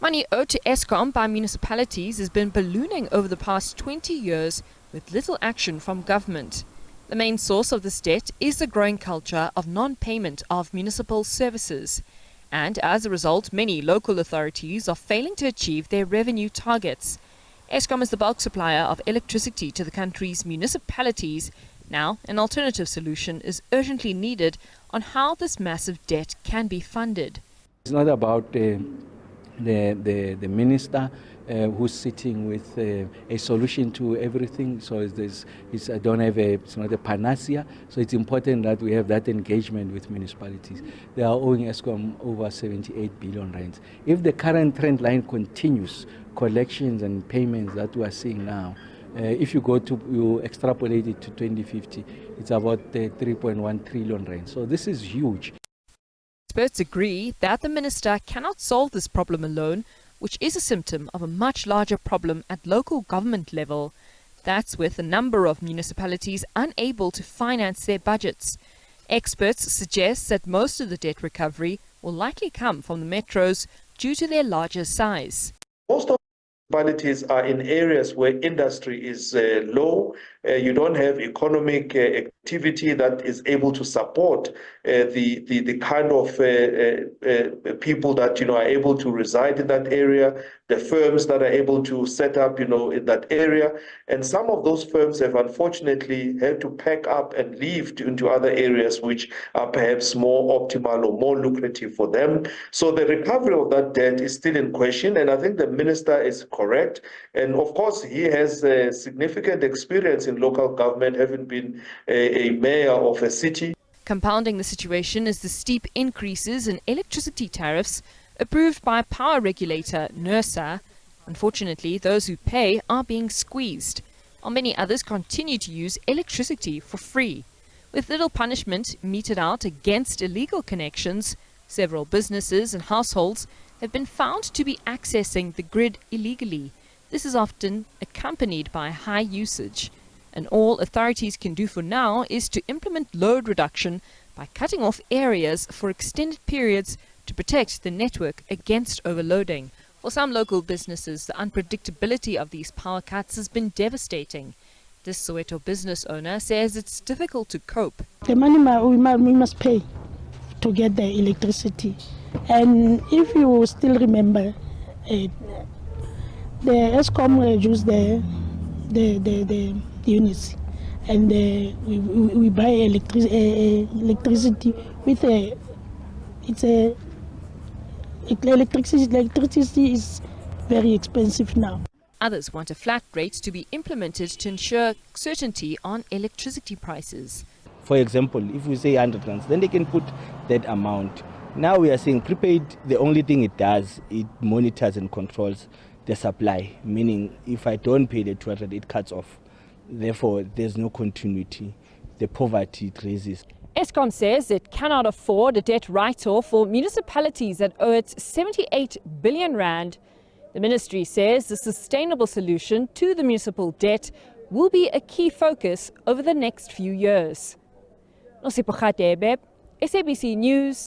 Money owed to Eskom by municipalities has been ballooning over the past 20 years with little action from government. The main source of this debt is the growing culture of non-payment of municipal services. And as a result, many local authorities are failing to achieve their revenue targets. Eskom is the bulk supplier of electricity to the country's municipalities. Now, an alternative solution is urgently needed on how this massive debt can be funded. It's not about the minister who's sitting with a solution to everything. So it's not a panacea. So it's important that we have that engagement with municipalities. They are owing Eskom over 78 billion rands. If the current trend line continues, collections and payments that we are seeing now, if you extrapolate it to 2050, it's about 3.1 trillion rand. So this is huge. Experts agree that the minister cannot solve this problem alone, which is a symptom of a much larger problem at local government level. That's with a number of municipalities unable to finance their budgets. Experts suggest that most of the debt recovery will likely come from the metros due to their larger size. Most of municipalities are in areas where industry is low. You don't have economic activity that is able to support the kind of people that are able to reside in that area, the firms that are able to set up in that area. And some of those firms have unfortunately had to pack up and leave into other areas which are perhaps more optimal or more lucrative for them. So the recovery of that debt is still in question, and I think the minister is correct. And of course, he has significant experience in local government, having been a mayor of a city. Compounding the situation is the steep increases in electricity tariffs approved by power regulator NERSA. Unfortunately, those who pay are being squeezed, while many others continue to use electricity for free. With little punishment meted out against illegal connections, several businesses and households have been found to be accessing the grid illegally. This is often accompanied by high usage. And all authorities can do for now is to implement load reduction by cutting off areas for extended periods to protect the network against overloading. For some local businesses, the unpredictability of these power cuts has been devastating. This Soweto business owner says it's difficult to cope. The money we must pay to get the electricity. And if you still remember, the Eskom reduced the units, and we buy electricity with electricity is very expensive now. Others want a flat rate to be implemented to ensure certainty on electricity prices. For example, if we say 100 rands, then they can put that amount. Now we are saying prepaid, the only thing it does, it monitors and controls the supply, meaning if I don't pay the 200, it cuts off. Therefore, there's no continuity. The poverty raises. Eskom says it cannot afford a debt write-off for municipalities that owe it 78 billion rand. The ministry says the sustainable solution to the municipal debt will be a key focus over the next few years. SABC News.